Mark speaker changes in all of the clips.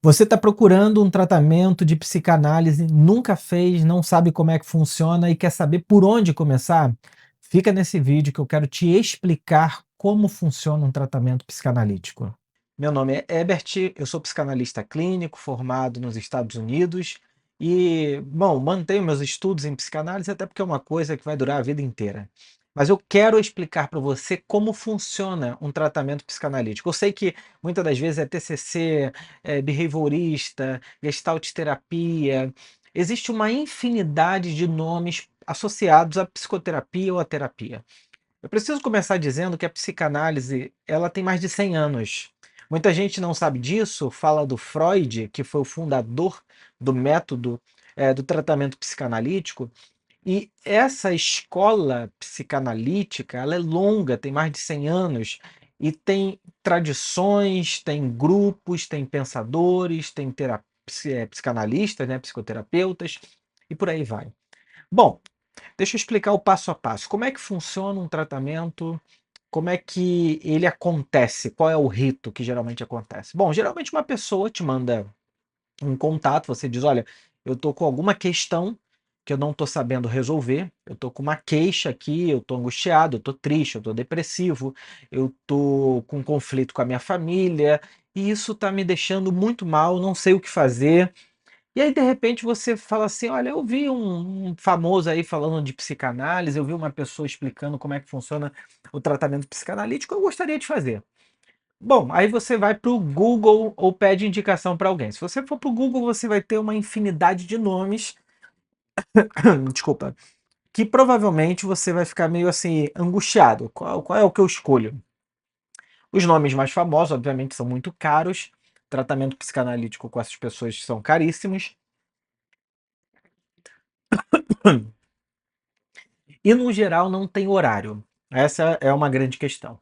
Speaker 1: Você está procurando um tratamento de psicanálise, nunca fez, não sabe como é que funciona e quer saber por onde começar? Fica nesse vídeo que eu quero te explicar como funciona um tratamento psicanalítico.
Speaker 2: Meu nome é Ebert, eu sou psicanalista clínico formado nos Estados Unidos e, bom, mantenho meus estudos em psicanálise até porque é uma coisa que vai durar a vida inteira. Mas eu quero explicar para você como funciona um tratamento psicanalítico. Eu sei que muitas das vezes é TCC, é behaviorista, gestalt terapia. Existe uma infinidade de nomes associados à psicoterapia ou à terapia. Eu preciso começar dizendo que a psicanálise, ela tem mais de 100 anos. Muita gente não sabe disso, fala do Freud, que foi o fundador do método, do tratamento psicanalítico, e essa escola psicanalítica, ela é longa, tem mais de 100 anos, e tem tradições, tem grupos, tem pensadores, tem psicanalistas, né, psicoterapeutas, e por aí vai. Bom, deixa eu explicar o passo a passo. Como é que funciona um tratamento? Como é que ele acontece? Qual é o rito que geralmente acontece? Bom, geralmente uma pessoa te manda um contato, você diz: "Olha, eu estou com alguma questão que eu não estou sabendo resolver, eu estou com uma queixa aqui, eu estou angustiado, eu estou triste, eu estou depressivo, eu estou com um conflito com a minha família, e isso está me deixando muito mal, não sei o que fazer". E aí, de repente, você fala assim: "Olha, eu vi um famoso aí falando de psicanálise, eu vi uma pessoa explicando como é que funciona o tratamento psicanalítico, eu gostaria de fazer". Bom, aí você vai para o Google ou pede indicação para alguém. Se você for para o Google, você vai ter uma infinidade de nomes, desculpa, que provavelmente você vai ficar meio assim angustiado. Qual é o que eu escolho? Os nomes mais famosos, obviamente, são muito caros. Tratamento psicanalítico com essas pessoas são caríssimos. E no geral não tem horário. Essa é uma grande questão.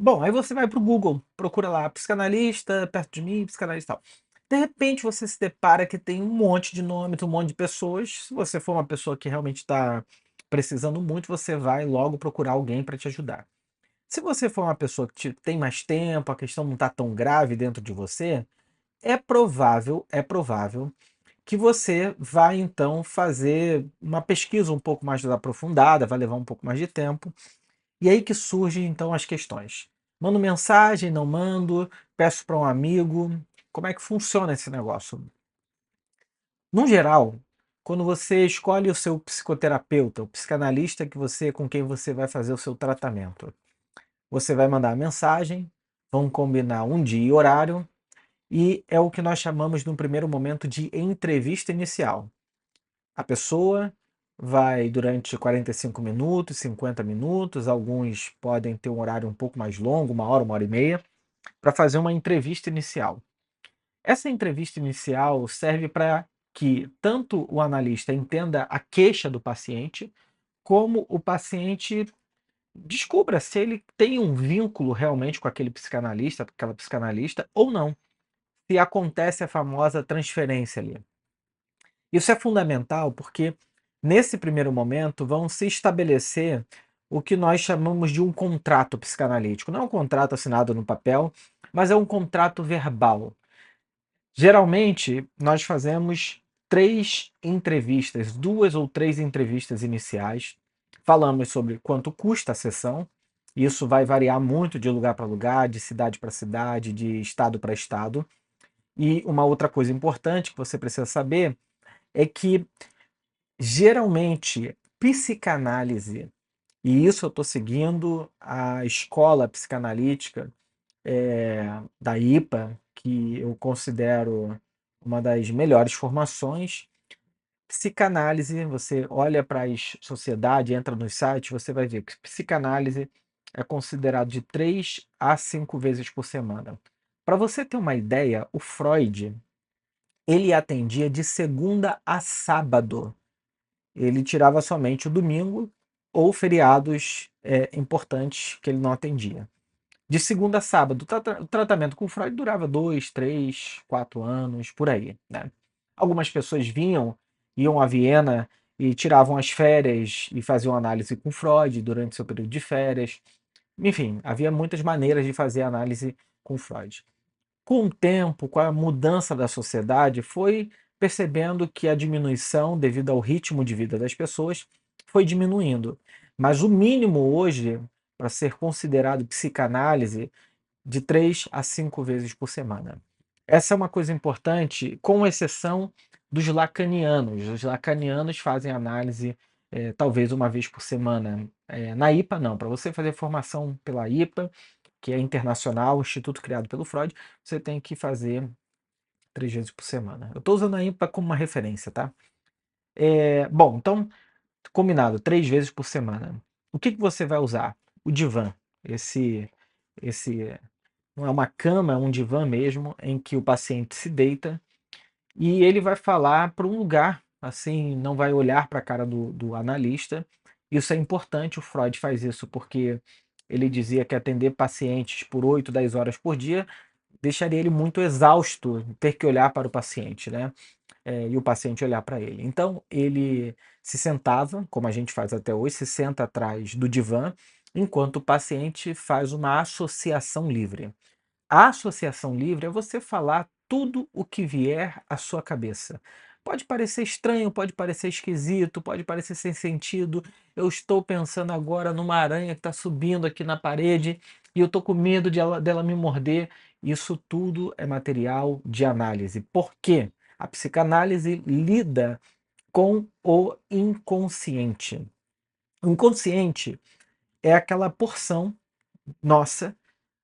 Speaker 2: Bom, aí você vai para o Google, procura lá psicanalista perto de mim, psicanalista e tal. De repente você se depara que tem um monte de nomes, um monte de pessoas. Se você for uma pessoa que realmente está precisando muito, você vai logo procurar alguém para te ajudar. Se você for uma pessoa que tem mais tempo, a questão não está tão grave dentro de você, é provável que você vai então fazer uma pesquisa um pouco mais aprofundada, vai levar um pouco mais de tempo, e aí que surgem então as questões. Mando mensagem, não mando, peço para um amigo, como é que funciona esse negócio? No geral, quando você escolhe o seu psicoterapeuta, o psicanalista com quem você vai fazer o seu tratamento, você vai mandar a mensagem, vão combinar um dia e horário, e é o que nós chamamos num primeiro momento de entrevista inicial. A pessoa vai durante 45 minutos, 50 minutos, alguns podem ter um horário um pouco mais longo, 1 hora e meia, para fazer uma entrevista inicial. Essa entrevista inicial serve para que tanto o analista entenda a queixa do paciente, como o paciente descubra se ele tem um vínculo realmente com aquele psicanalista, com aquela psicanalista ou não, se acontece a famosa transferência ali. Isso é fundamental porque, nesse primeiro momento, vão se estabelecer o que nós chamamos de um contrato psicanalítico. Não é um contrato assinado no papel, mas é um contrato verbal. Geralmente, nós fazemos 3 entrevistas, 2 ou 3 entrevistas iniciais. Falamos sobre quanto custa a sessão. Isso vai variar muito de lugar para lugar, de cidade para cidade, de estado para estado. E uma outra coisa importante que você precisa saber é que geralmente, psicanálise, e isso eu estou seguindo a escola psicanalítica, da IPA, que eu considero uma das melhores formações. Psicanálise, você olha para as sociedades, entra nos sites, você vai ver que psicanálise é considerado de 3 a 5 vezes por semana. Para você ter uma ideia, o Freud, ele atendia de segunda a sábado. Ele tirava somente o domingo ou feriados, importantes que ele não atendia. De segunda a sábado, o tratamento com Freud durava 2, 3, 4 anos, por aí, né. Algumas pessoas iam a Viena e tiravam as férias e faziam análise com Freud durante seu período de férias. Enfim, havia muitas maneiras de fazer análise com Freud. Com o tempo, com a mudança da sociedade, foi percebendo que a diminuição, devido ao ritmo de vida das pessoas, foi diminuindo. Mas o mínimo hoje, para ser considerado psicanálise, de 3 a 5 vezes por semana. Essa é uma coisa importante, com exceção dos lacanianos. Os lacanianos fazem análise, talvez uma vez por semana. Na IPA não, para você fazer formação pela IPA, que é internacional, o instituto criado pelo Freud, você tem que fazer 3 vezes por semana. Eu estou usando a IPA como uma referência, tá? Bom, então, combinado, 3 vezes por semana. O que que você vai usar? O divã, esse não é uma cama, é um divã mesmo, em que o paciente se deita e ele vai falar para um lugar, assim, não vai olhar para a cara do analista. Isso é importante, o Freud faz isso porque ele dizia que atender pacientes por 8, 10 horas por dia deixaria ele muito exausto, ter que olhar para o paciente, né? E o paciente olhar para ele. Então, ele se sentava, como a gente faz até hoje, se senta atrás do divã, enquanto o paciente faz uma associação livre. A associação livre é você falar tudo o que vier à sua cabeça. Pode parecer estranho, pode parecer esquisito, pode parecer sem sentido. Eu estou pensando agora numa aranha que está subindo aqui na parede e eu estou com medo dela me morder. Isso tudo é material de análise. Por quê? A psicanálise lida com o inconsciente. O inconsciente é aquela porção nossa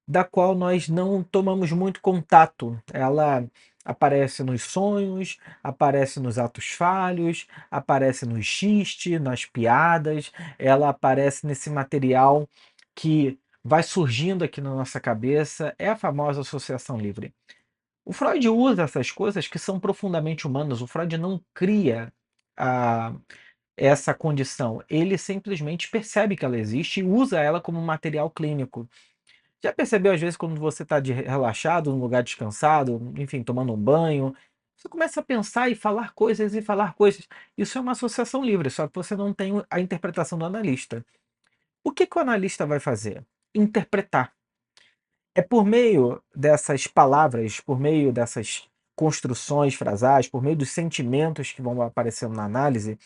Speaker 2: da qual nós não tomamos muito contato. Ela aparece nos sonhos, aparece nos atos falhos, aparece no xiste, nas piadas, ela aparece nesse material que vai surgindo aqui na nossa cabeça, é a famosa associação livre. O Freud usa essas coisas que são profundamente humanas, o Freud não cria a essa condição, ele simplesmente percebe que ela existe e usa ela como material clínico. Já percebeu às vezes quando você está relaxado, num lugar descansado, enfim, tomando um banho, você começa a pensar e falar coisas e falar coisas. Isso é uma associação livre, só que você não tem a interpretação do analista. O que que o analista vai fazer? Interpretar. É por meio dessas palavras, por meio dessas construções frasais, por meio dos sentimentos que vão aparecendo na análise,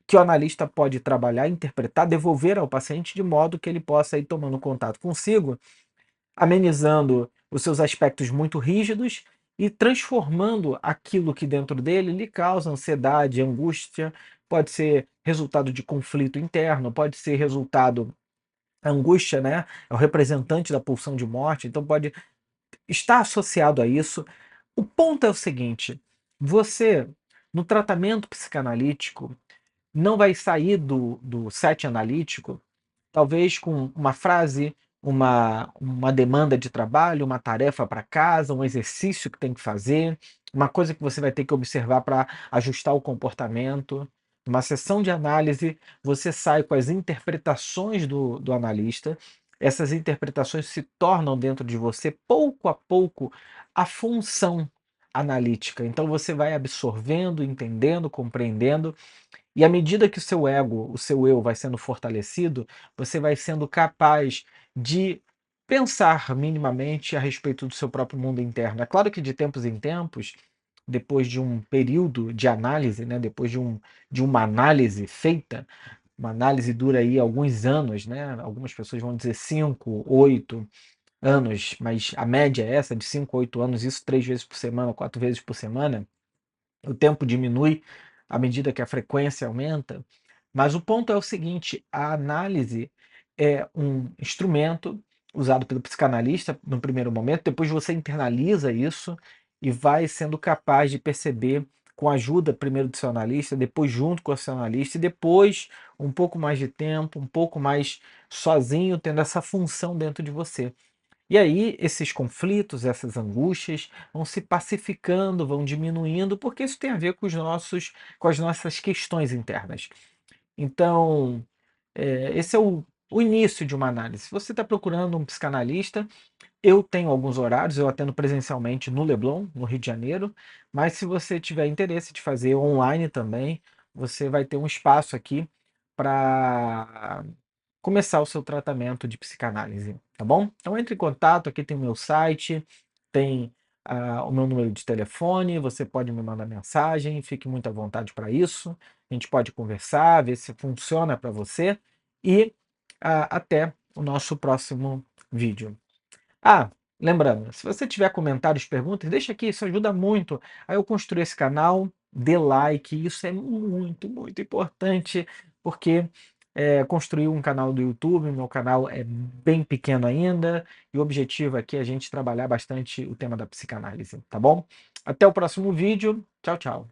Speaker 2: que o analista pode trabalhar, interpretar, devolver ao paciente de modo que ele possa ir tomando contato consigo, amenizando os seus aspectos muito rígidos e transformando aquilo que dentro dele lhe causa ansiedade, angústia, pode ser resultado de conflito interno, pode ser resultado a angústia, né, é o representante da pulsão de morte, então pode estar associado a isso. O ponto é o seguinte: você, no tratamento psicanalítico, não vai sair do set analítico talvez com uma frase, uma demanda de trabalho, uma tarefa para casa, um exercício que tem que fazer, uma coisa que você vai ter que observar para ajustar o comportamento. Uma sessão de análise, você sai com as interpretações do analista, essas interpretações se tornam dentro de você, pouco a pouco, a função analítica. Então você vai absorvendo, entendendo, compreendendo e à medida que o seu ego, o seu eu vai sendo fortalecido, você vai sendo capaz de pensar minimamente a respeito do seu próprio mundo interno. É claro que de tempos em tempos, depois de um período de análise, né, depois de uma análise feita, uma análise dura aí alguns anos, né? Algumas pessoas vão dizer 5, 8 anos, mas a média é essa, de 5 a 8 anos, isso 3 vezes por semana, 4 vezes por semana. O tempo diminui à medida que a frequência aumenta, mas o ponto é o seguinte: a análise é um instrumento usado pelo psicanalista no primeiro momento, depois você internaliza isso e vai sendo capaz de perceber, com a ajuda primeiro do seu analista, depois junto com o seu analista, e depois um pouco mais de tempo, um pouco mais sozinho, tendo essa função dentro de você. E aí, esses conflitos, essas angústias vão se pacificando, vão diminuindo, porque isso tem a ver com as nossas questões internas. Então, esse é o início de uma análise. Se você está procurando um psicanalista, eu tenho alguns horários, eu atendo presencialmente no Leblon, no Rio de Janeiro, mas se você tiver interesse de fazer online também, você vai ter um espaço aqui para começar o seu tratamento de psicanálise, tá bom? Então entre em contato, aqui tem o meu site, tem o meu número de telefone, você pode me mandar mensagem, fique muito à vontade para isso. A gente pode conversar, ver se funciona para você e até o nosso próximo vídeo. Ah, lembrando, se você tiver comentários, perguntas, deixa aqui, isso ajuda muito a eu construir esse canal. Dê like, isso é muito, muito importante, porque construir um canal do YouTube, meu canal é bem pequeno ainda, e o objetivo aqui é a gente trabalhar bastante o tema da psicanálise, tá bom? Até o próximo vídeo. Tchau, tchau.